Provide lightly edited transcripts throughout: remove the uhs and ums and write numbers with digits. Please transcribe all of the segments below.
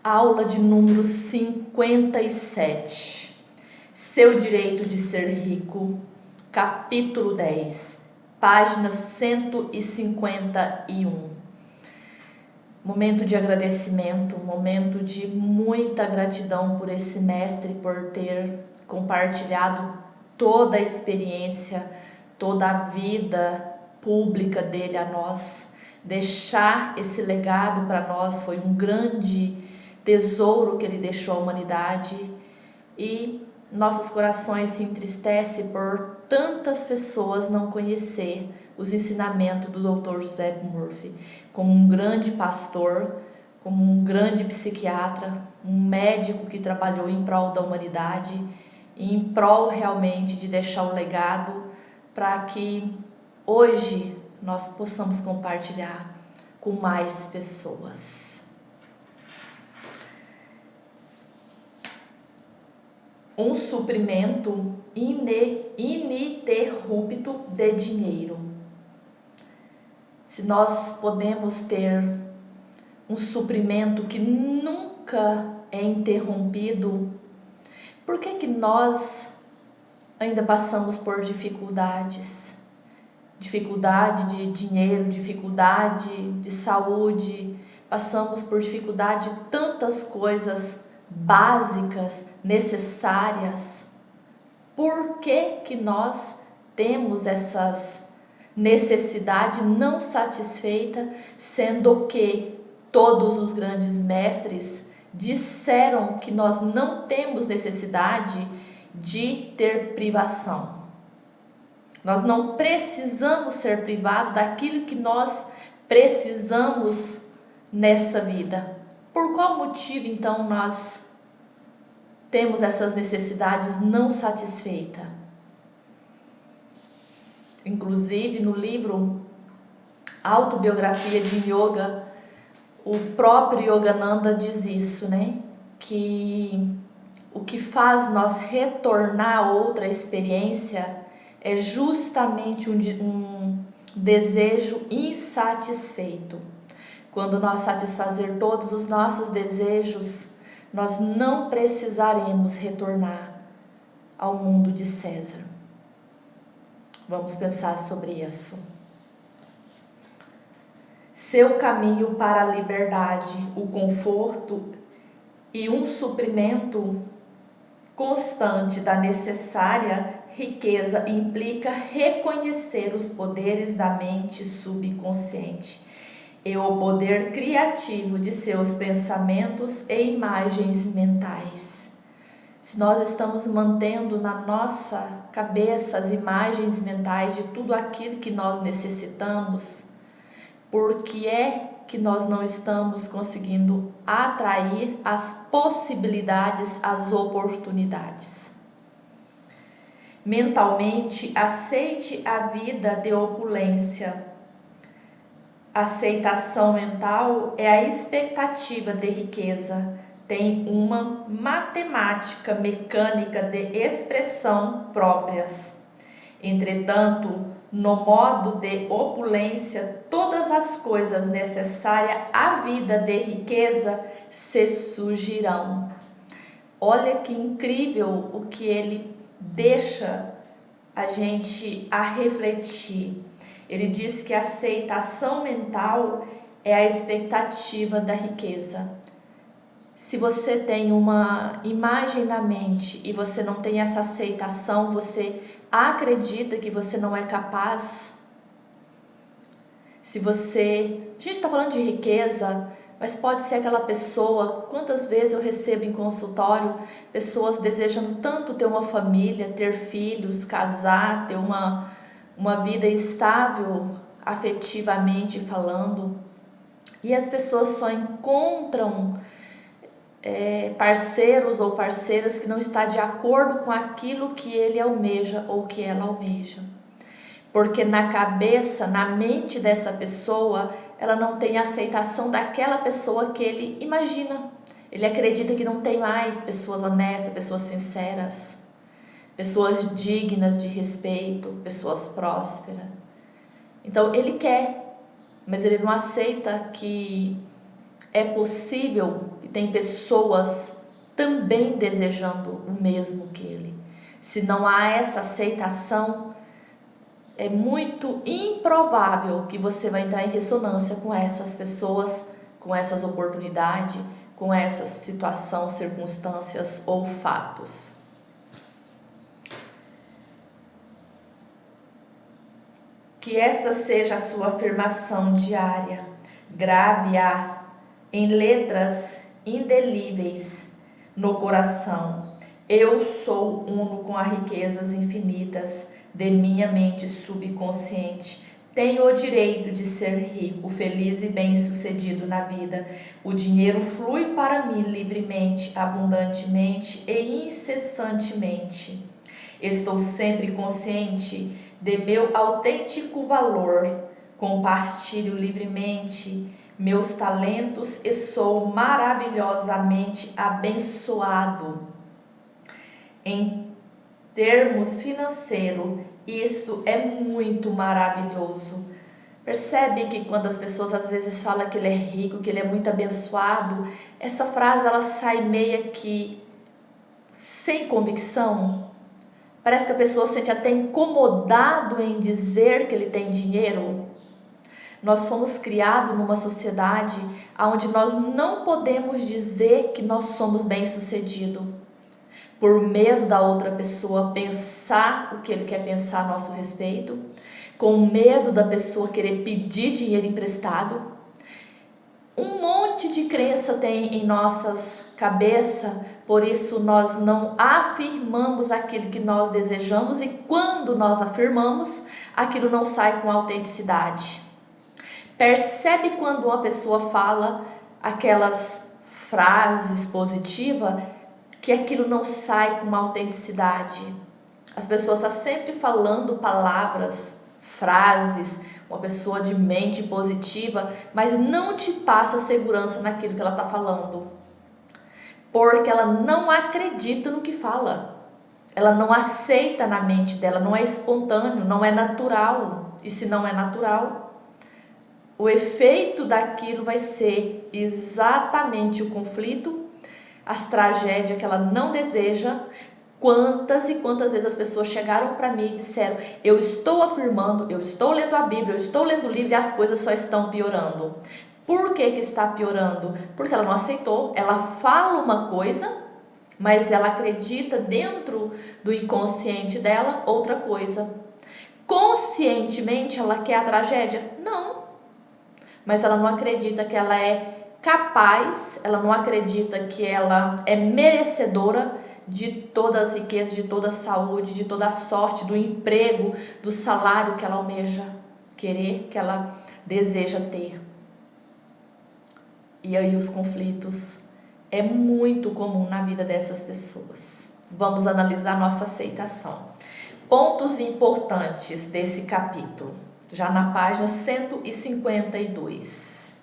Aula de número 57. Seu direito de ser rico, capítulo 10, página 151. Momento de agradecimento, momento de muita gratidão por esse mestre, por ter compartilhado toda a experiência, toda a vida pública dele a nós. Deixar esse legado para nós foi um grande tesouro que ele deixou à humanidade, e nossos corações se entristecem por tantas pessoas não conhecer os ensinamentos do Dr. Joseph Murphy, como um grande pastor, como um grande psiquiatra, um médico que trabalhou em prol da humanidade e em prol realmente de deixar um legado para que hoje nós possamos compartilhar com mais pessoas. Um suprimento ininterrupto de dinheiro. Se nós podemos ter um suprimento que nunca é interrompido, por que nós ainda passamos por dificuldades? Dificuldade de dinheiro, dificuldade de saúde, passamos por dificuldade de tantas coisas básicas, necessárias. Por que nós temos essas necessidades não satisfeitas, sendo que todos os grandes mestres disseram que nós não temos necessidade de ter privação? Nós não precisamos ser privados daquilo que nós precisamos nessa vida. Por qual motivo, então, nós temos essas necessidades não satisfeitas? Inclusive, no livro Autobiografia de Yoga, o próprio Yogananda diz isso, né? Que o que faz nós retornar a outra experiência é justamente um desejo insatisfeito. Quando nós satisfazer todos os nossos desejos, nós não precisaremos retornar ao mundo de César. Vamos pensar sobre isso. Seu caminho para a liberdade, o conforto e um suprimento constante da necessária riqueza implica reconhecer os poderes da mente subconsciente e o poder criativo de seus pensamentos e imagens mentais. Se nós estamos mantendo na nossa cabeça as imagens mentais de tudo aquilo que nós necessitamos, por que é que nós não estamos conseguindo atrair as possibilidades, as oportunidades? Mentalmente, aceite a vida de opulência. Aceitação mental é a expectativa de riqueza, tem uma matemática mecânica de expressão próprias. Entretanto, no modo de opulência, todas as coisas necessárias à vida de riqueza se surgirão. Olha que incrível o que ele deixa a gente a refletir. Ele diz que a aceitação mental é a expectativa da riqueza. Se você tem uma imagem na mente e você não tem essa aceitação, você acredita que você não é capaz. Se você... A gente está falando de riqueza, mas pode ser aquela pessoa... Quantas vezes eu recebo em consultório pessoas desejando tanto ter uma família, ter filhos, casar, ter uma vida estável afetivamente falando, e as pessoas só encontram parceiros ou parceiras que não estão de acordo com aquilo que ele almeja ou que ela almeja, porque na cabeça, na mente dessa pessoa, ela não tem aceitação daquela pessoa que ele imagina. Ele acredita que não tem mais pessoas honestas, pessoas sinceras, pessoas dignas de respeito, pessoas prósperas. Então ele quer, mas ele não aceita que é possível que tem pessoas também desejando o mesmo que ele. Se não há essa aceitação, é muito improvável que você vai entrar em ressonância com essas pessoas, com essas oportunidades, com essas situações, circunstâncias ou fatos. Que esta seja a sua afirmação diária. Grave-a em letras indelíveis no coração. Eu sou uno com as riquezas infinitas de minha mente subconsciente. Tenho o direito de ser rico, feliz e bem-sucedido na vida. O dinheiro flui para mim livremente, abundantemente e incessantemente. Estou sempre consciente de meu autêntico valor. Compartilho livremente meus talentos e sou maravilhosamente abençoado. Em termos financeiros, isso é muito maravilhoso. Percebe que quando as pessoas às vezes falam que ele é rico, que ele é muito abençoado, essa frase ela sai meio que sem convicção. Parece que a pessoa se sente até incomodado em dizer que ele tem dinheiro. Nós fomos criados numa sociedade onde nós não podemos dizer que nós somos bem-sucedidos, por medo da outra pessoa pensar o que ele quer pensar a nosso respeito, com medo da pessoa querer pedir dinheiro emprestado. Um monte de crença tem em nossas cabeças, por isso nós não afirmamos aquilo que nós desejamos, e quando nós afirmamos, aquilo não sai com autenticidade. Percebe quando uma pessoa fala aquelas frases positivas, que aquilo não sai com uma autenticidade. As pessoas estão sempre falando palavras, frases, uma pessoa de mente positiva, mas não te passa segurança naquilo que ela está falando, porque ela não acredita no que fala, ela não aceita na mente dela, não é espontâneo, não é natural, e se não é natural, o efeito daquilo vai ser exatamente o conflito, as tragédias que ela não deseja. Quantas e quantas vezes as pessoas chegaram para mim e disseram: eu estou afirmando, eu estou lendo a Bíblia, eu estou lendo o livro e as coisas só estão piorando. Por que está piorando? Porque ela não aceitou. Ela fala uma coisa, mas ela acredita dentro do inconsciente dela outra coisa. Conscientemente ela quer a tragédia? Não. Mas ela não acredita que ela é capaz, ela não acredita que ela é merecedora de todas as riquezas, de toda a saúde, de toda a sorte, do emprego, do salário que ela almeja querer, que ela deseja ter. E aí os conflitos é muito comum na vida dessas pessoas. Vamos analisar nossa aceitação. Pontos importantes desse capítulo, já na página 152.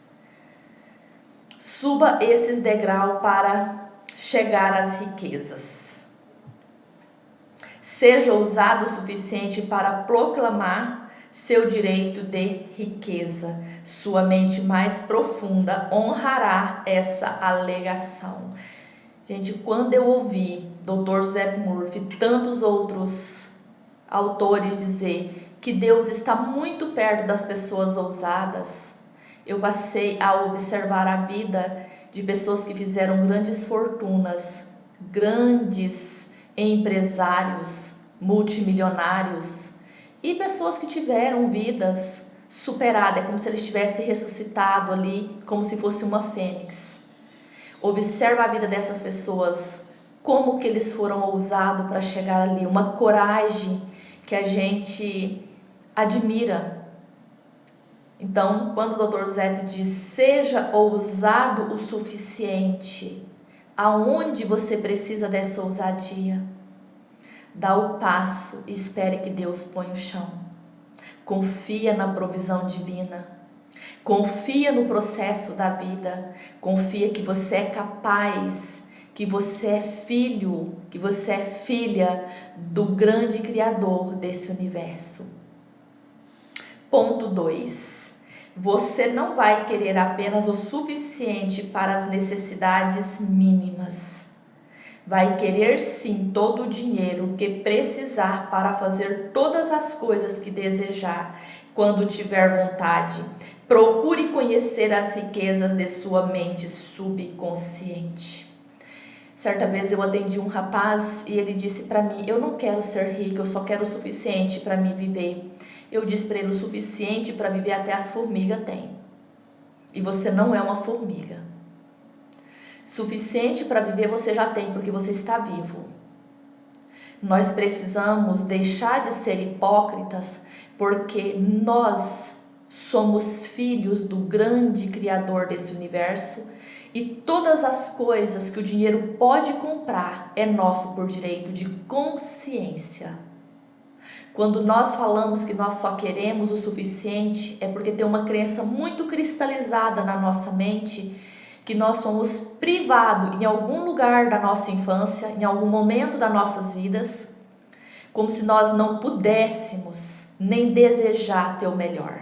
Suba esses degraus para chegar às riquezas. Seja ousado o suficiente para proclamar seu direito de riqueza. Sua mente mais profunda honrará essa alegação. Gente, quando eu ouvi Dr. Joseph Murphy e tantos outros autores dizer que Deus está muito perto das pessoas ousadas, eu passei a observar a vida de pessoas que fizeram grandes fortunas, grandes empresários, multimilionários, e pessoas que tiveram vidas superadas, é como se eles tivessem ressuscitado ali, como se fosse uma fênix. Observa a vida dessas pessoas, como que eles foram ousados para chegar ali, uma coragem que a gente admira. Então, quando o Dr. Zep diz, seja ousado o suficiente, aonde você precisa dessa ousadia? Dá o passo e espere que Deus ponha o chão. Confia na provisão divina. Confia no processo da vida. Confia que você é capaz, que você é filho, que você é filha do grande Criador desse universo. Ponto 2. Você não vai querer apenas o suficiente para as necessidades mínimas. Vai querer sim todo o dinheiro que precisar para fazer todas as coisas que desejar, quando tiver vontade. Procure conhecer as riquezas de sua mente subconsciente. Certa vez eu atendi um rapaz e ele disse para mim: eu não quero ser rico, eu só quero o suficiente para me viver. Eu disse para ele: o suficiente para viver até as formigas têm. E você não é uma formiga. Suficiente para viver você já tem, porque você está vivo. Nós precisamos deixar de ser hipócritas, porque nós somos filhos do grande Criador desse universo e todas as coisas que o dinheiro pode comprar é nosso por direito de consciência. Quando nós falamos que nós só queremos o suficiente, é porque tem uma crença muito cristalizada na nossa mente que nós fomos privados em algum lugar da nossa infância, em algum momento das nossas vidas, como se nós não pudéssemos nem desejar ter o melhor.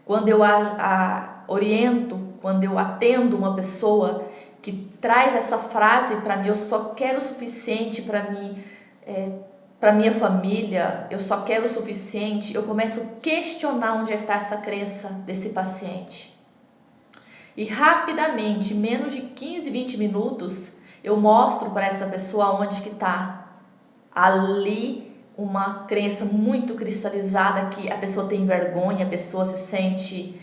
Quando eu oriento, quando eu atendo uma pessoa que traz essa frase para mim: eu só quero o suficiente para mim, para minha família, eu só quero o suficiente, eu começo a questionar onde está essa crença desse paciente. E rapidamente, menos de 15, 20 minutos, eu mostro para essa pessoa onde que está. Ali, uma crença muito cristalizada que a pessoa tem vergonha, a pessoa se sente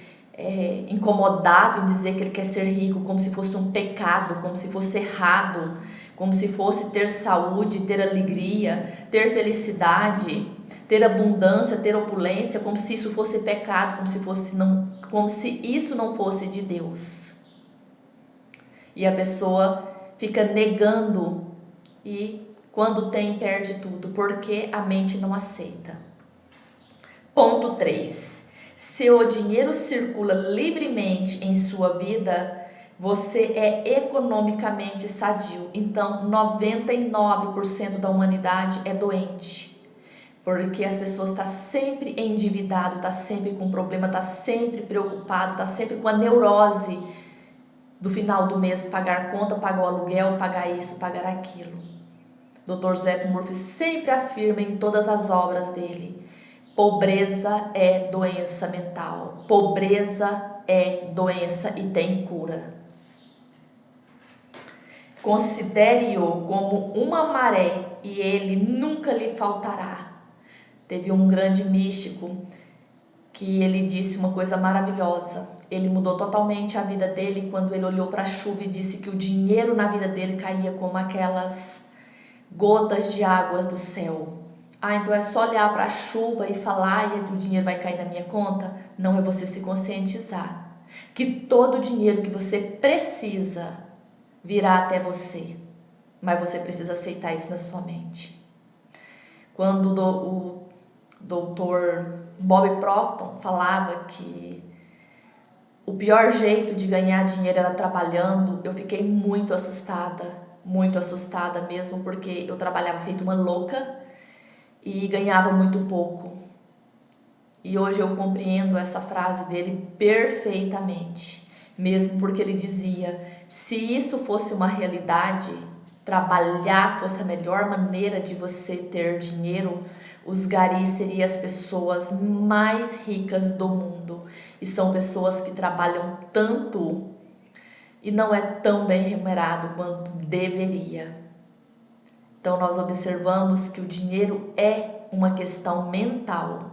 incomodado em dizer que ele quer ser rico, como se fosse um pecado, como se fosse errado, como se fosse ter saúde, ter alegria, ter felicidade, ter abundância, ter opulência, como se isso fosse pecado, como se isso não fosse de Deus. E a pessoa fica negando e quando tem perde tudo, porque a mente não aceita. Ponto 3. Se o dinheiro circula livremente em sua vida, você é economicamente sadio. Então, 99% da humanidade é doente. Porque as pessoas estão sempre endividado, estão sempre com problema, estão sempre preocupado, estão sempre com a neurose do final do mês, pagar conta, pagar o aluguel, pagar isso, pagar aquilo. Dr. Zé Murphy sempre afirma em todas as obras dele: pobreza é doença mental, pobreza é doença e tem cura. Considere-o como uma maré e ele nunca lhe faltará. Teve um grande místico que ele disse uma coisa maravilhosa. Ele mudou totalmente a vida dele quando ele olhou para a chuva e disse que o dinheiro na vida dele caía como aquelas gotas de águas do céu. Então é só olhar para a chuva e falar: e o dinheiro vai cair na minha conta? Não, é você se conscientizar que todo o dinheiro que você precisa virá até você, mas você precisa aceitar isso na sua mente. Quando o Dr. Bob Proctor falava que o pior jeito de ganhar dinheiro era trabalhando, eu fiquei muito assustada mesmo, porque eu trabalhava feito uma louca e ganhava muito pouco. E hoje eu compreendo essa frase dele perfeitamente, mesmo porque ele dizia: se isso fosse uma realidade, trabalhar fosse a melhor maneira de você ter dinheiro, os garis seriam as pessoas mais ricas do mundo. E são pessoas que trabalham tanto e não é tão bem remunerado quanto deveria. Então nós observamos que o dinheiro é uma questão mental.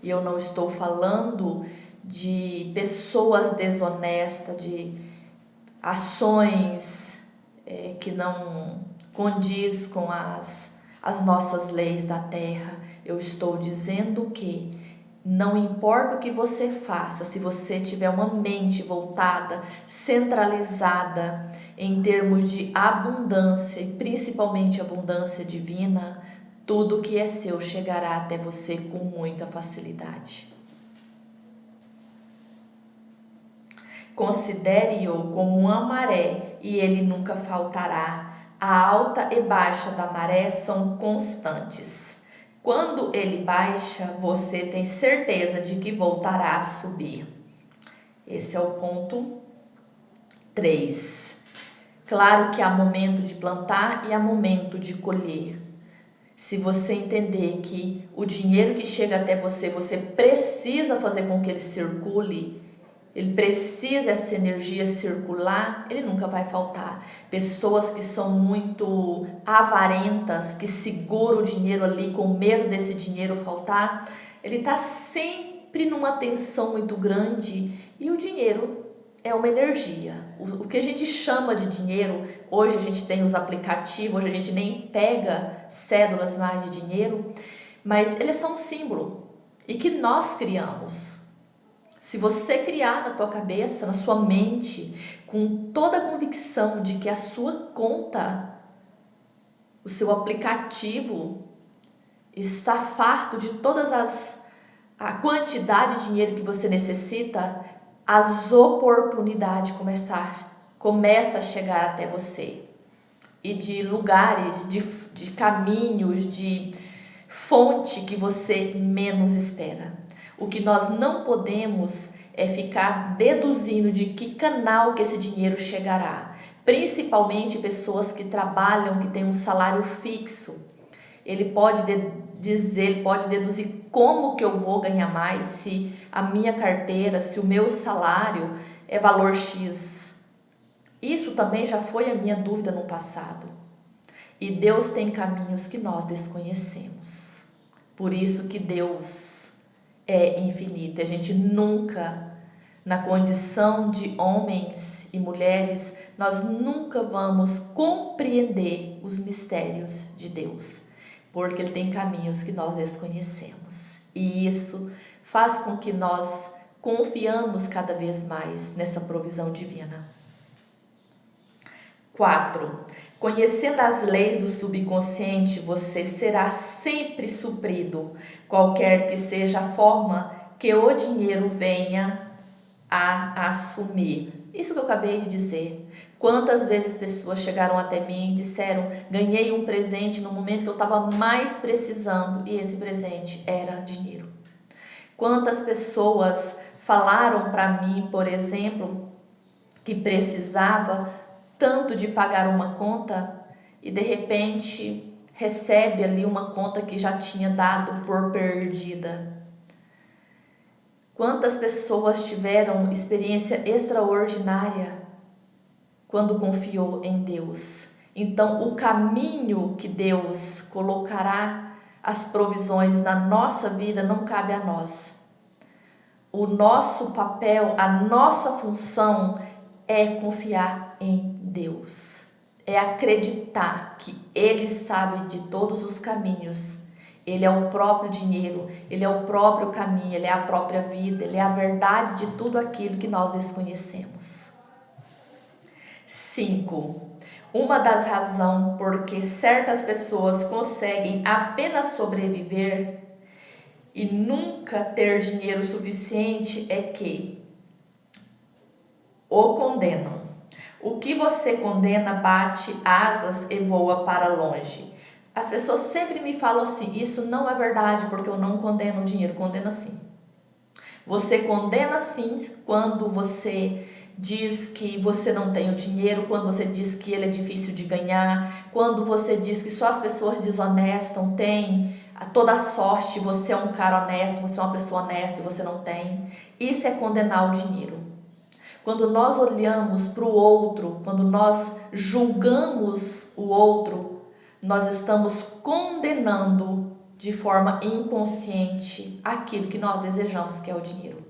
E eu não estou falando de pessoas desonestas, de ações que não condiz com as nossas leis da terra. Eu estou dizendo que não importa o que você faça, se você tiver uma mente voltada, centralizada em termos de abundância e principalmente abundância divina, tudo que é seu chegará até você com muita facilidade. Considere-o como uma maré e ele nunca faltará. A alta e baixa da maré são constantes. Quando ele baixa, você tem certeza de que voltará a subir. Esse é o ponto 3. Claro que há momento de plantar e há momento de colher. Se você entender que o dinheiro que chega até você, você precisa fazer com que ele circule, ele precisa essa energia circular, ele nunca vai faltar. Pessoas que são muito avarentas, que seguram o dinheiro ali com medo desse dinheiro faltar, ele está sempre numa tensão muito grande e o dinheiro é uma energia. O que a gente chama de dinheiro, hoje a gente tem os aplicativos, hoje a gente nem pega cédulas mais de dinheiro, mas ele é só um símbolo e que nós criamos. Se você criar na tua cabeça, na sua mente, com toda a convicção de que a sua conta, o seu aplicativo está farto de a quantidade de dinheiro que você necessita, as oportunidades começa a chegar até você. E de lugares, de caminhos, de fonte que você menos espera. O que nós não podemos é ficar deduzindo de que canal que esse dinheiro chegará. Principalmente pessoas que trabalham, que têm um salário fixo. Ele pode pode deduzir como que eu vou ganhar mais se a minha carteira, se o meu salário é valor X. Isso também já foi a minha dúvida no passado. E Deus tem caminhos que nós desconhecemos. Por isso que Deus é infinito. A gente nunca, na condição de homens e mulheres, nós nunca vamos compreender os mistérios de Deus, porque Ele tem caminhos que nós desconhecemos. E isso faz com que nós confiamos cada vez mais nessa provisão divina. 4. Conhecendo as leis do subconsciente, você será sempre suprido, qualquer que seja a forma que o dinheiro venha a assumir. Isso que eu acabei de dizer. Quantas vezes pessoas chegaram até mim e disseram: ganhei um presente no momento que eu estava mais precisando, e esse presente era dinheiro. Quantas pessoas falaram para mim, por exemplo, que precisava tanto de pagar uma conta e de repente recebe ali uma conta que já tinha dado por perdida. Quantas pessoas tiveram experiência extraordinária quando confiou em Deus? Então, o caminho que Deus colocará as provisões na nossa vida não cabe a nós. O nosso papel, a nossa função é confiar em Deus, é acreditar que Ele sabe de todos os caminhos. Ele é o próprio dinheiro, Ele é o próprio caminho, Ele é a própria vida, Ele é a verdade de tudo aquilo que nós desconhecemos. 5. Uma das razões por que certas pessoas conseguem apenas sobreviver e nunca ter dinheiro suficiente é que o condenam. O que você condena bate asas e voa para longe. As pessoas sempre me falam assim: isso não é verdade, porque eu não condeno o dinheiro. Condena sim. Você condena sim quando você diz que você não tem o dinheiro, quando você diz que ele é difícil de ganhar, quando você diz que só as pessoas desonestas têm toda a sorte, você é um cara honesto, você é uma pessoa honesta e você não tem. Isso é condenar o dinheiro. Quando nós olhamos para o outro, quando nós julgamos o outro, nós estamos condenando de forma inconsciente aquilo que nós desejamos, que é o dinheiro.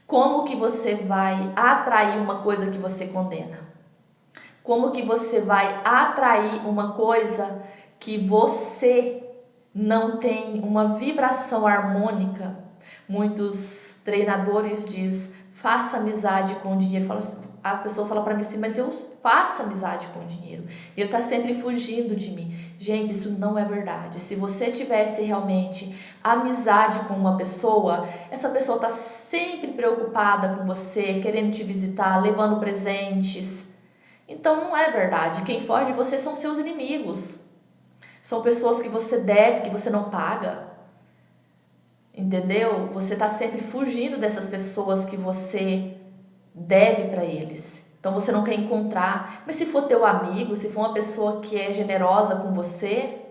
Como que você vai atrair uma coisa que você condena? Como que você vai atrair uma coisa que você não tem uma vibração harmônica? Muitos treinadores dizem: faça amizade com o dinheiro. As pessoas falam para mim assim: mas eu faço amizade com o dinheiro. Ele está sempre fugindo de mim. Gente, isso não é verdade. Se você tivesse realmente amizade com uma pessoa, essa pessoa está sempre preocupada com você, querendo te visitar, levando presentes. Então não é verdade. Quem foge de você são seus inimigos. São pessoas que você deve, que você não paga. Entendeu? Você está sempre fugindo dessas pessoas que você deve para eles. Então você não quer encontrar. Mas se for teu amigo, se for uma pessoa que é generosa com você,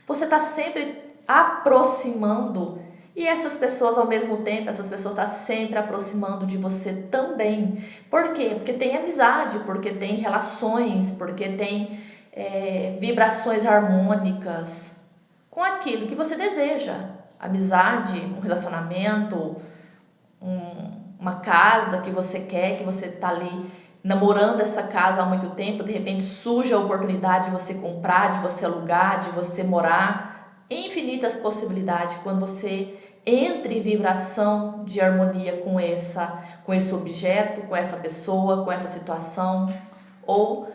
você está sempre aproximando. E essas pessoas, ao mesmo tempo, essas pessoas estão sempre aproximando de você também. Por quê? Porque tem amizade, porque tem relações, porque tem vibrações harmônicas com aquilo que você deseja. Amizade, um relacionamento, uma casa que você quer, que você está ali namorando essa casa há muito tempo, de repente surge a oportunidade de você comprar, de você alugar, de você morar, infinitas possibilidades quando você entra em vibração de harmonia com esse objeto, com essa pessoa, com essa situação, ou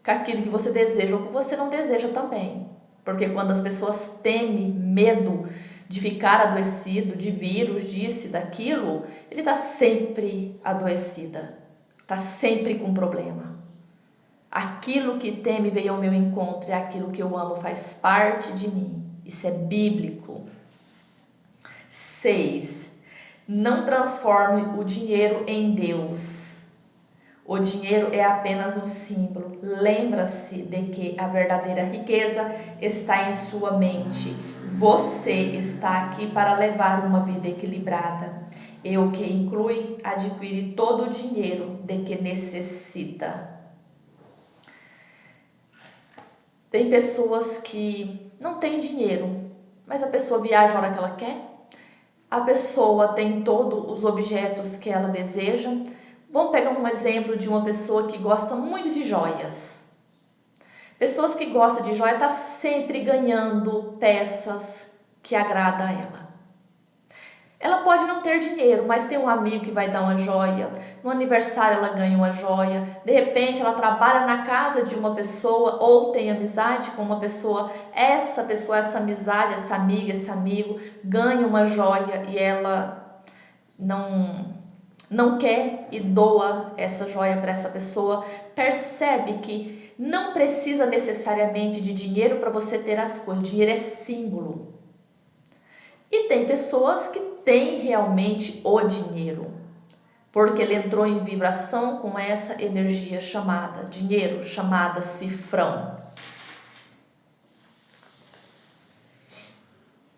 com aquilo que você deseja ou que você não deseja também. Porque quando as pessoas temem, medo de ficar adoecido, de vírus, disso e daquilo, ele está sempre adoecida, está sempre com problema. Aquilo que teme veio ao meu encontro e aquilo que eu amo faz parte de mim. Isso é bíblico. 6. Não transforme o dinheiro em Deus. O dinheiro é apenas um símbolo. Lembra-se de que a verdadeira riqueza está em sua mente. Você está aqui para levar uma vida equilibrada. E o que inclui adquirir todo o dinheiro de que necessita. Tem pessoas que não têm dinheiro, mas a pessoa viaja a hora que ela quer. A pessoa tem todos os objetos que ela deseja. Vamos pegar um exemplo de uma pessoa que gosta muito de joias. Pessoas que gostam de joia estão sempre ganhando peças que agradam a ela. Ela pode não ter dinheiro, mas tem um amigo que vai dar uma joia. No aniversário ela ganha uma joia. De repente ela trabalha na casa de uma pessoa ou tem amizade com uma pessoa. Essa amizade, essa amiga, esse amigo ganha uma joia e ela não quer e doa essa joia para essa pessoa. Percebe que não precisa necessariamente de dinheiro para você ter as coisas. Dinheiro é símbolo. E tem pessoas que têm realmente o dinheiro, porque ele entrou em vibração com essa energia chamada dinheiro, chamada cifrão.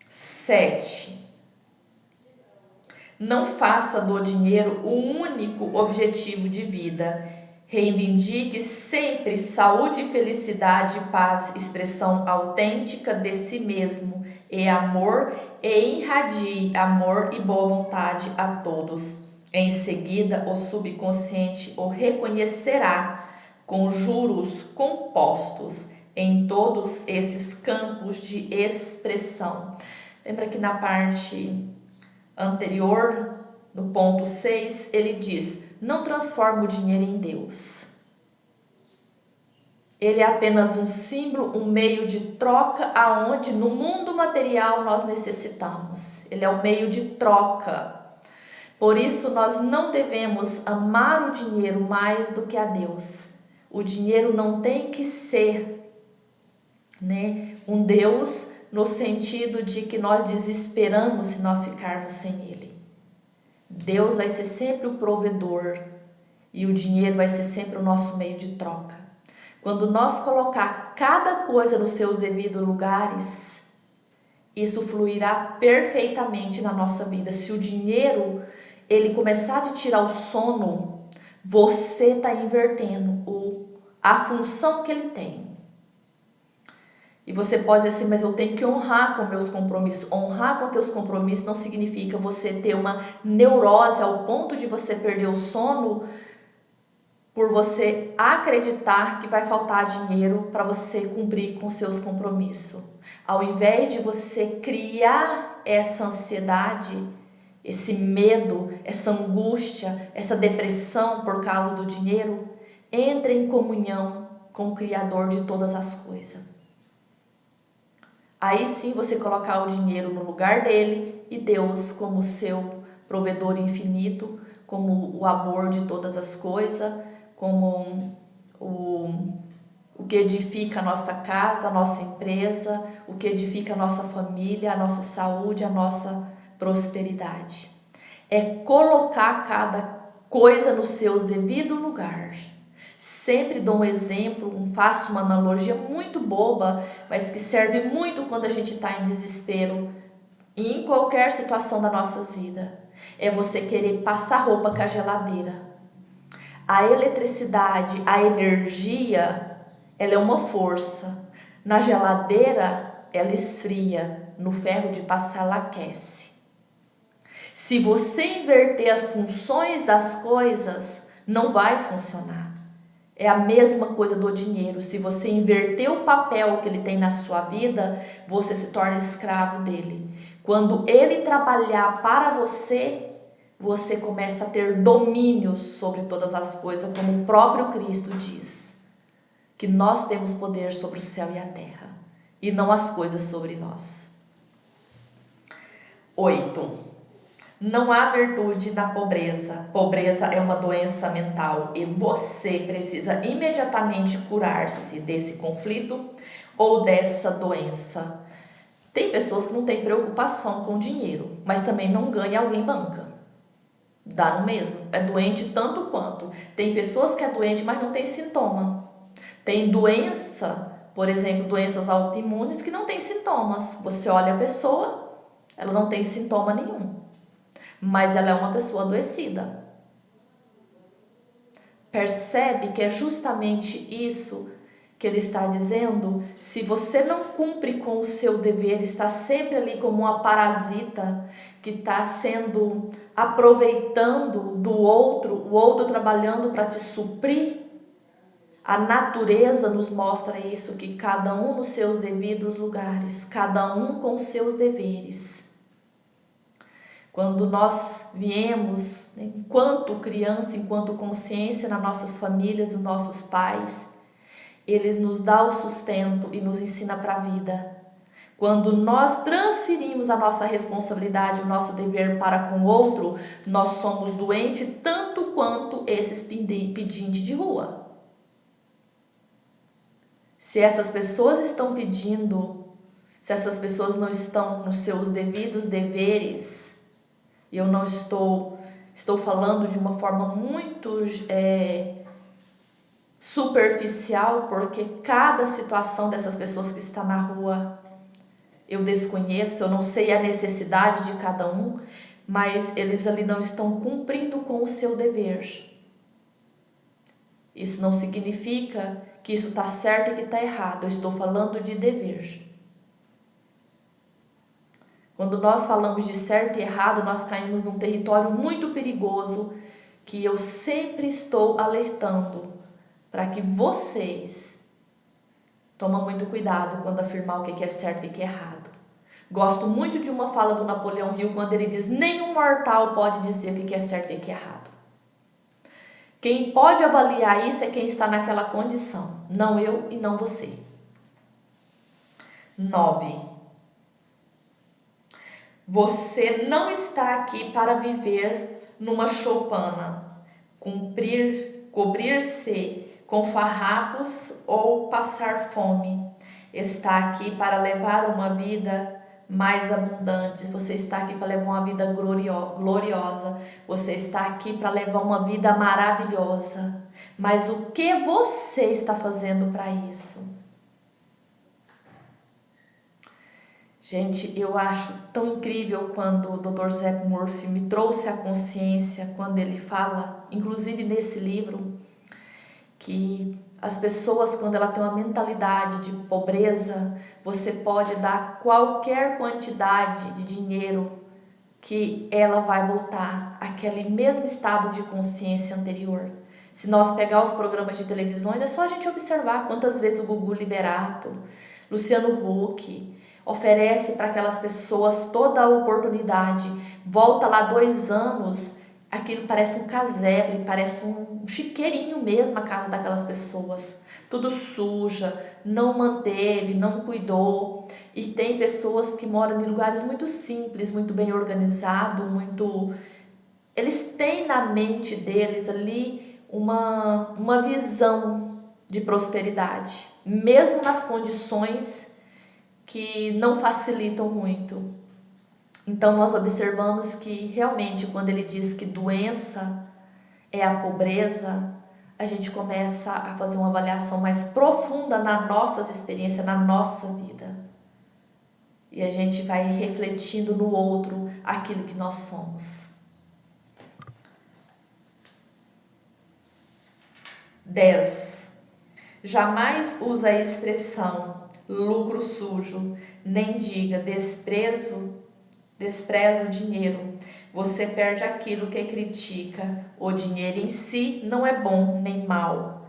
7. Não faça do dinheiro o único objetivo de vida. Reivindique sempre saúde, felicidade, paz, expressão autêntica de si mesmo e amor, e irradie amor e boa vontade a todos. Em seguida, o subconsciente o reconhecerá com juros compostos em todos esses campos de expressão. Lembra que na parte anterior, no ponto 6, ele diz: não transforma o dinheiro em Deus. Ele é apenas um símbolo, um meio de troca aonde no mundo material nós necessitamos. Ele é um meio de troca. Por isso nós não devemos amar o dinheiro mais do que a Deus. O dinheiro não tem que ser, um Deus no sentido de que nós desesperamos se nós ficarmos sem Ele. Deus vai ser sempre o provedor e o dinheiro vai ser sempre o nosso meio de troca. Quando nós colocar cada coisa nos seus devidos lugares, isso fluirá perfeitamente na nossa vida. Se o dinheiro ele começar a te tirar o sono, você está invertendo a função que ele tem. E você pode dizer assim, mas eu tenho que honrar com meus compromissos. Honrar com teus compromissos não significa você ter uma neurose ao ponto de você perder o sono por você acreditar que vai faltar dinheiro para você cumprir com seus compromissos. Ao invés de você criar essa ansiedade, esse medo, essa angústia, essa depressão por causa do dinheiro, entre em comunhão com o Criador de todas as coisas. Aí sim você colocar o dinheiro no lugar dele e Deus como seu provedor infinito, como o amor de todas as coisas, como o o que edifica a nossa casa, a nossa empresa, o que edifica a nossa família, a nossa saúde, a nossa prosperidade. É colocar cada coisa no seu devido lugar. Sempre dou um exemplo, faço uma analogia muito boba, mas que serve muito quando a gente está em desespero e em qualquer situação da nossa vida. É você querer passar roupa com a geladeira. A eletricidade, a energia, ela é uma força. Na geladeira, ela esfria. No ferro de passar, ela aquece. Se você inverter as funções das coisas, não vai funcionar. É a mesma coisa do dinheiro. Se você inverter o papel que ele tem na sua vida, você se torna escravo dele. Quando ele trabalhar para você, você começa a ter domínio sobre todas as coisas, como o próprio Cristo diz, que nós temos poder sobre o céu e a terra, e não as coisas sobre nós. 8. Não há virtude na pobreza. Pobreza é uma doença mental e você precisa imediatamente curar-se desse conflito ou dessa doença. Tem pessoas que não têm preocupação com dinheiro, mas também não ganha alguém banca. Dá no mesmo. É doente tanto quanto. Tem pessoas que é doente, mas não tem sintoma. Tem doença, por exemplo, doenças autoimunes que não tem sintomas. Você olha a pessoa, ela não tem sintoma nenhum, mas ela é uma pessoa adoecida. Percebe que é justamente isso que ele está dizendo? Se você não cumpre com o seu dever, está sempre ali como uma parasita que está sendo aproveitando do outro, o outro trabalhando para te suprir. A natureza nos mostra isso, que cada um nos seus devidos lugares, cada um com seus deveres. Quando nós viemos, enquanto criança, enquanto consciência, nas nossas famílias, nos nossos pais, Ele nos dá o sustento e nos ensina para a vida. Quando nós transferimos a nossa responsabilidade, o nosso dever para com o outro, nós somos doentes tanto quanto esses pedintes de rua. Se essas pessoas estão pedindo, se essas pessoas não estão nos seus devidos deveres, e eu não estou falando de uma forma muito superficial, porque cada situação dessas pessoas que está na rua eu desconheço, eu não sei a necessidade de cada um, mas eles ali não estão cumprindo com o seu dever. Isso não significa que isso está certo e que está errado, eu estou falando de dever. Quando nós falamos de certo e errado, nós caímos num território muito perigoso que eu sempre estou alertando para que vocês tomem muito cuidado quando afirmar o que é certo e o que é errado. Gosto muito de uma fala do Napoleão Hill quando ele diz: nenhum mortal pode dizer o que é certo e o que é errado. Quem pode avaliar isso é quem está naquela condição, não eu e não você. 9. Você não está aqui para viver numa choupana, cobrir-se com farrapos ou passar fome. Está aqui para levar uma vida mais abundante. Você está aqui para levar uma vida gloriosa. Você está aqui para levar uma vida maravilhosa. Mas o que você está fazendo para isso? Gente, eu acho tão incrível quando o Dr. Zé Murphy me trouxe a consciência, quando ele fala, inclusive nesse livro, que as pessoas, quando ela tem uma mentalidade de pobreza, você pode dar qualquer quantidade de dinheiro que ela vai voltar àquele mesmo estado de consciência anterior. Se nós pegar os programas de televisões, é só a gente observar quantas vezes o Gugu Liberato, Luciano Huck oferece para aquelas pessoas toda a oportunidade. Volta lá 2 anos, aquilo parece um casebre, parece um chiqueirinho mesmo a casa daquelas pessoas. Tudo suja, não manteve, não cuidou. E tem pessoas que moram em lugares muito simples, muito bem organizados, eles têm na mente deles ali uma visão de prosperidade, mesmo nas condições que não facilitam muito. Então nós observamos que realmente quando ele diz que doença é a pobreza, a gente começa a fazer uma avaliação mais profunda nas nossas experiências, na nossa vida. E a gente vai refletindo no outro aquilo que nós somos. 10. Jamais use a expressão lucro sujo, nem diga desprezo o dinheiro. Você perde aquilo que critica. O dinheiro em si não é bom nem mal.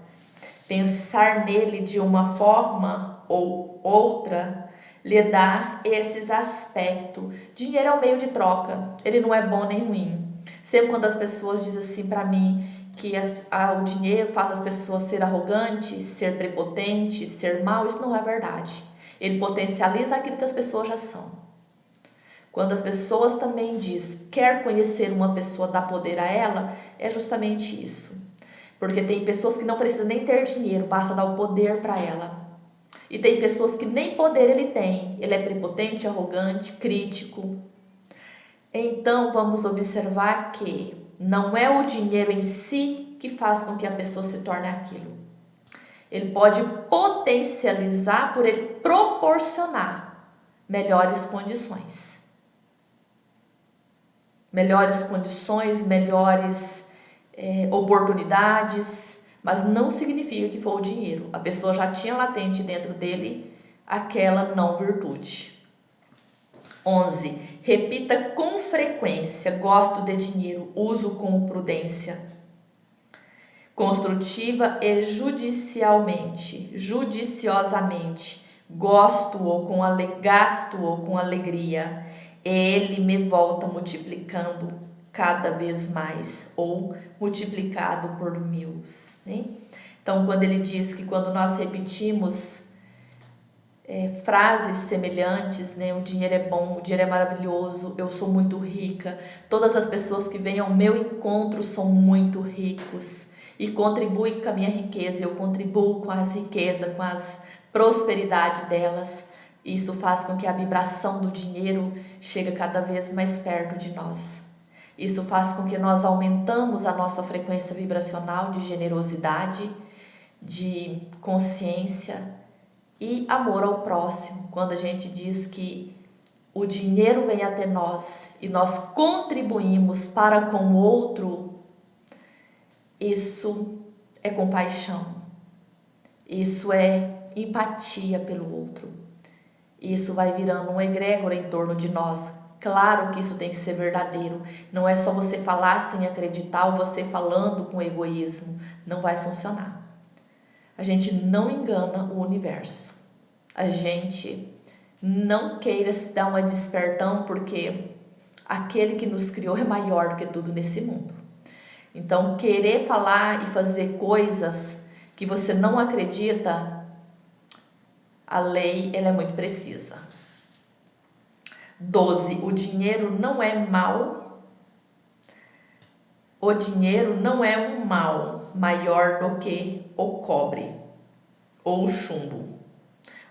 Pensar nele de uma forma ou outra lhe dá esses aspectos. Dinheiro é um meio de troca, ele não é bom nem ruim. Sempre quando as pessoas dizem assim para mim que o dinheiro faz as pessoas ser arrogantes, ser prepotentes, ser mal, isso não é verdade. Ele potencializa aquilo que as pessoas já são. Quando as pessoas também diz quer conhecer uma pessoa, dá poder a ela, é justamente isso. Porque tem pessoas que não precisam nem ter dinheiro, basta dar o poder para ela. E tem pessoas que nem poder ele tem, ele é prepotente, arrogante, crítico. Então vamos observar que não é o dinheiro em si que faz com que a pessoa se torne aquilo. Ele pode potencializar por ele proporcionar melhores condições. Melhores oportunidades, mas não significa que foi o dinheiro. A pessoa já tinha latente dentro dele aquela não virtude. 11. Repita com frequência: gosto de dinheiro, uso com prudência. Construtiva e judiciosamente, gasto-o com alegria. Ele me volta multiplicando cada vez mais, ou multiplicado por 1000. Né? Então, quando ele diz que quando nós repetimos frases semelhantes, né? O dinheiro é bom, o dinheiro é maravilhoso, eu sou muito rica, todas as pessoas que vêm ao meu encontro são muito ricos e contribuem com a minha riqueza, eu contribuo com as riquezas, com as prosperidade delas. Isso faz com que a vibração do dinheiro chegue cada vez mais perto de nós. Isso faz com que nós aumentamos a nossa frequência vibracional de generosidade, de consciência e amor ao próximo. Quando a gente diz que o dinheiro vem até nós e nós contribuímos para com o outro, isso é compaixão, isso é empatia pelo outro. Isso vai virando um egrégora em torno de nós. Claro que isso tem que ser verdadeiro. Não é só você falar sem acreditar ou você falando com egoísmo. Não vai funcionar. A gente não engana o universo. A gente não queira se dar uma despertão porque aquele que nos criou é maior do que tudo nesse mundo. Então, querer falar e fazer coisas que você não acredita, a lei ela é muito precisa. 12. O dinheiro não é mal. O dinheiro não é um mal maior do que o cobre, ou o chumbo,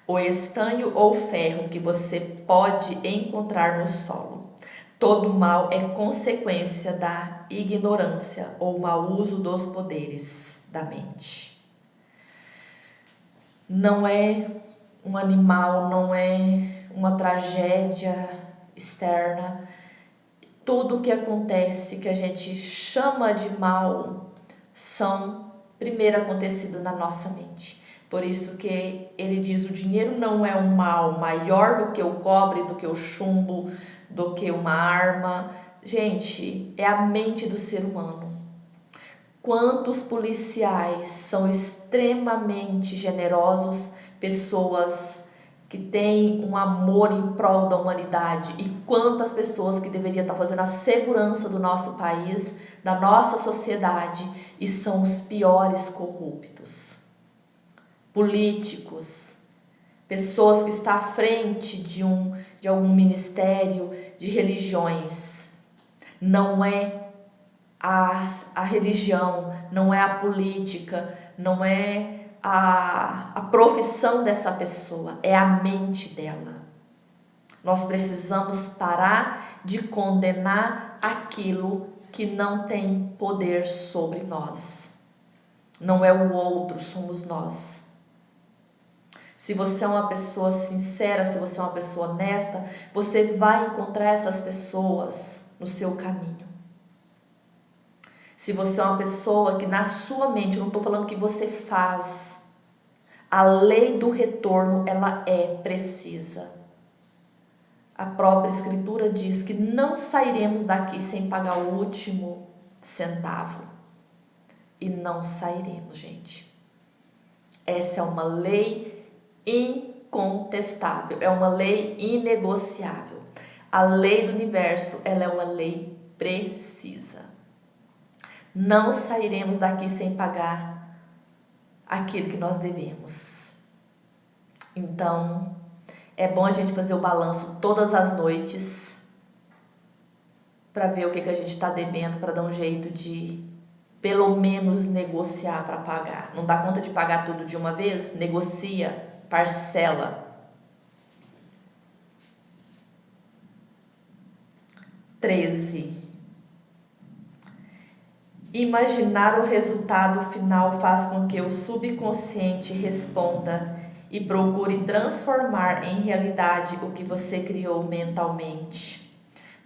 o estanho ou ferro que você pode encontrar no solo. Todo mal é consequência da ignorância ou mau uso dos poderes da mente. Não é um animal, não é uma tragédia externa. Tudo o que acontece, que a gente chama de mal, são primeiro acontecido na nossa mente. Por isso que ele diz, o dinheiro não é um mal maior do que o cobre, do que o chumbo, do que uma arma. Gente, é a mente do ser humano. Quantos policiais são extremamente generosos, pessoas que têm um amor em prol da humanidade, e quantas pessoas que deveriam estar fazendo a segurança do nosso país, da nossa sociedade, e são os piores corruptos. Políticos, pessoas que estão à frente de algum ministério, de religiões. Não é a religião, não é a política, não é a profissão dessa pessoa, é a mente dela. Nós precisamos parar de condenar aquilo que não tem poder sobre nós. Não é o outro, somos nós. Se você é uma pessoa sincera, se você é uma pessoa honesta, você vai encontrar essas pessoas no seu caminho. Se você é uma pessoa que na sua mente, eu não estou falando que você faz, a lei do retorno, ela é precisa. A própria Escritura diz que não sairemos daqui sem pagar o último centavo. E não sairemos, gente. Essa é uma lei incontestável, é uma lei inegociável. A lei do universo, ela é uma lei precisa. Não sairemos daqui sem pagar aquilo que nós devemos. Então, é bom a gente fazer o balanço todas as noites para ver o que a gente está devendo, para dar um jeito de pelo menos negociar para pagar. Não dá conta de pagar tudo de uma vez? Negocia, parcela. 13. Imaginar o resultado final faz com que o subconsciente responda e procure transformar em realidade o que você criou mentalmente.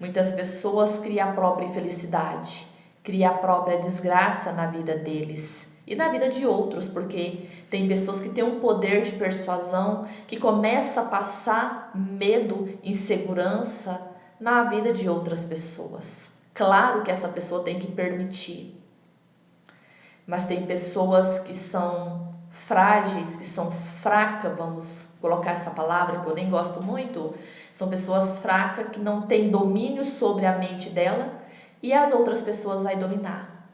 Muitas pessoas criam a própria infelicidade, criam a própria desgraça na vida deles e na vida de outros, porque tem pessoas que têm um poder de persuasão que começa a passar medo, insegurança na vida de outras pessoas. Claro que essa pessoa tem que permitir, mas tem pessoas que são frágeis, que são fracas, vamos colocar essa palavra que eu nem gosto muito, são pessoas fracas que não têm domínio sobre a mente dela e as outras pessoas vai dominar.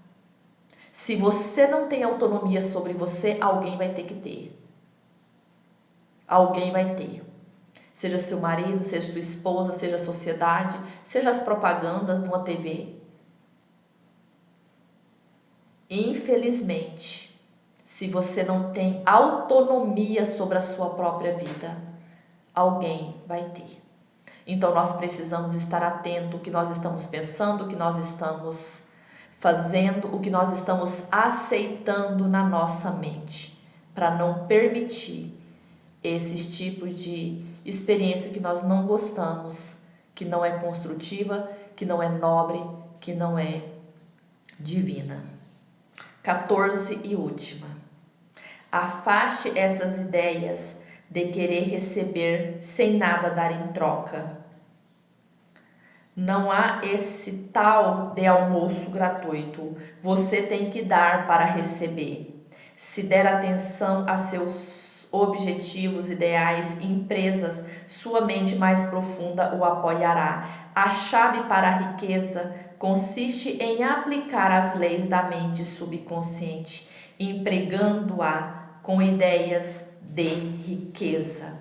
Se você não tem autonomia sobre você, alguém vai ter que ter. Alguém vai ter. Seja seu marido, seja sua esposa, seja a sociedade, seja as propagandas de uma TV. Infelizmente, se você não tem autonomia sobre a sua própria vida, alguém vai ter. Então nós precisamos estar atento ao que nós estamos pensando, o que nós estamos fazendo, o que nós estamos aceitando na nossa mente, para não permitir esses tipos de experiência que nós não gostamos, que não é construtiva, que não é nobre, que não é divina. 14 e última. Afaste essas ideias de querer receber sem nada dar em troca. Não há esse tal de almoço gratuito. Você tem que dar para receber. Se der atenção a seus objetivos, ideais e empresas, sua mente mais profunda o apoiará. A chave para a riqueza consiste em aplicar as leis da mente subconsciente, empregando-a com ideias de riqueza.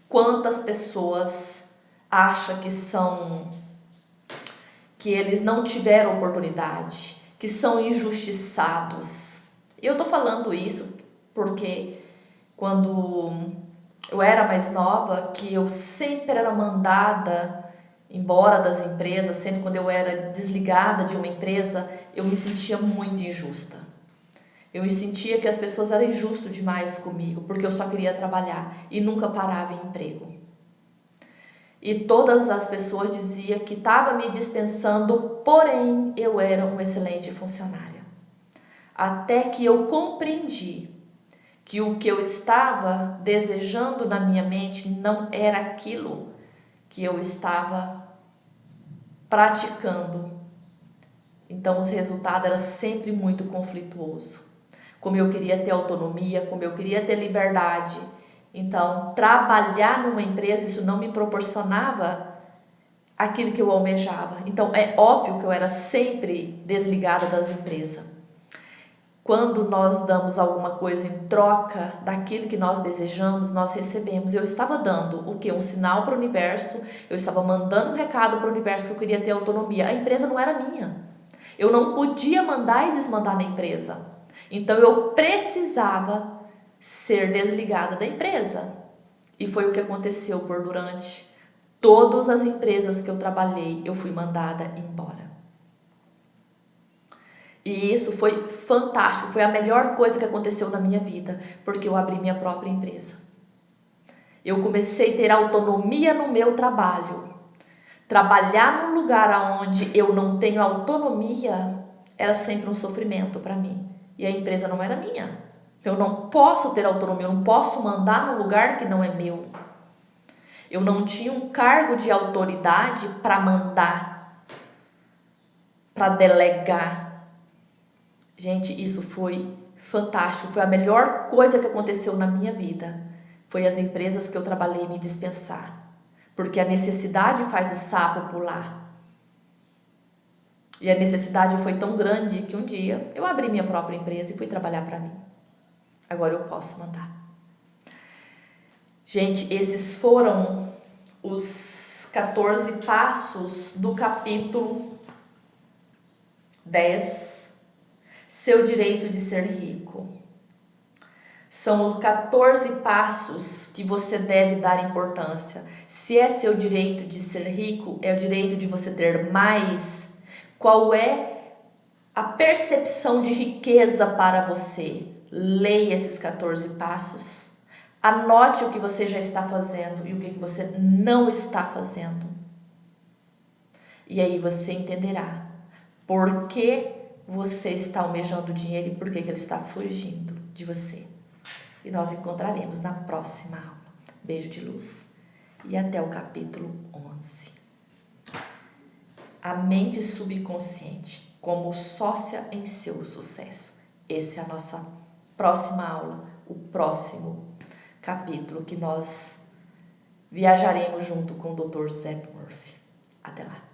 Quantas pessoas acham que eles não tiveram oportunidade, que são injustiçados? Eu tô falando isso porque quando eu era mais nova, que eu sempre era mandada embora das empresas, sempre quando eu era desligada de uma empresa, eu me sentia muito injusta. Eu me sentia que as pessoas eram injustas demais comigo, porque eu só queria trabalhar e nunca parava em emprego. E todas as pessoas diziam que estava me dispensando, porém eu era uma excelente funcionária. Até que eu compreendi que o que eu estava desejando na minha mente não era aquilo que eu estava praticando. Então os resultados eram sempre muito conflituosos. Como eu queria ter autonomia, como eu queria ter liberdade. Então, trabalhar numa empresa, isso não me proporcionava aquilo que eu almejava. Então, é óbvio que eu era sempre desligada das empresas. Quando nós damos alguma coisa em troca daquilo que nós desejamos, nós recebemos. Eu estava dando o quê? Um sinal para o universo, eu estava mandando um recado para o universo que eu queria ter autonomia. A empresa não era minha. Eu não podia mandar e desmandar na empresa. Então eu precisava ser desligada da empresa. E foi o que aconteceu durante todas as empresas que eu trabalhei, eu fui mandada embora. E isso foi fantástico, foi a melhor coisa que aconteceu na minha vida, porque eu abri minha própria empresa. Eu comecei a ter autonomia no meu trabalho. Trabalhar num lugar onde eu não tenho autonomia era sempre um sofrimento para mim. E a empresa não era minha. Eu não posso ter autonomia, eu não posso mandar num lugar que não é meu. Eu não tinha um cargo de autoridade para mandar, para delegar. Gente, isso foi fantástico, foi a melhor coisa que aconteceu na minha vida. Foi as empresas que eu trabalhei me dispensar, porque a necessidade faz o sapo pular. E a necessidade foi tão grande que um dia eu abri minha própria empresa e fui trabalhar para mim. Agora eu posso mandar. Gente, esses foram os 14 passos do capítulo 10, Seu Direito de Ser Rico. São os 14 passos que você deve dar importância. Se é seu direito de ser rico, é o direito de você ter mais. Qual é a percepção de riqueza para você? Leia esses 14 passos. Anote o que você já está fazendo e o que você não está fazendo. E aí você entenderá por que você está almejando dinheiro e por que ele está fugindo de você. E nós encontraremos na próxima aula. Beijo de luz e até o capítulo 11. A mente subconsciente como sócia em seu sucesso. Essa é a nossa próxima aula, o próximo capítulo que nós viajaremos junto com o Dr. Zeb Murphy. Até lá.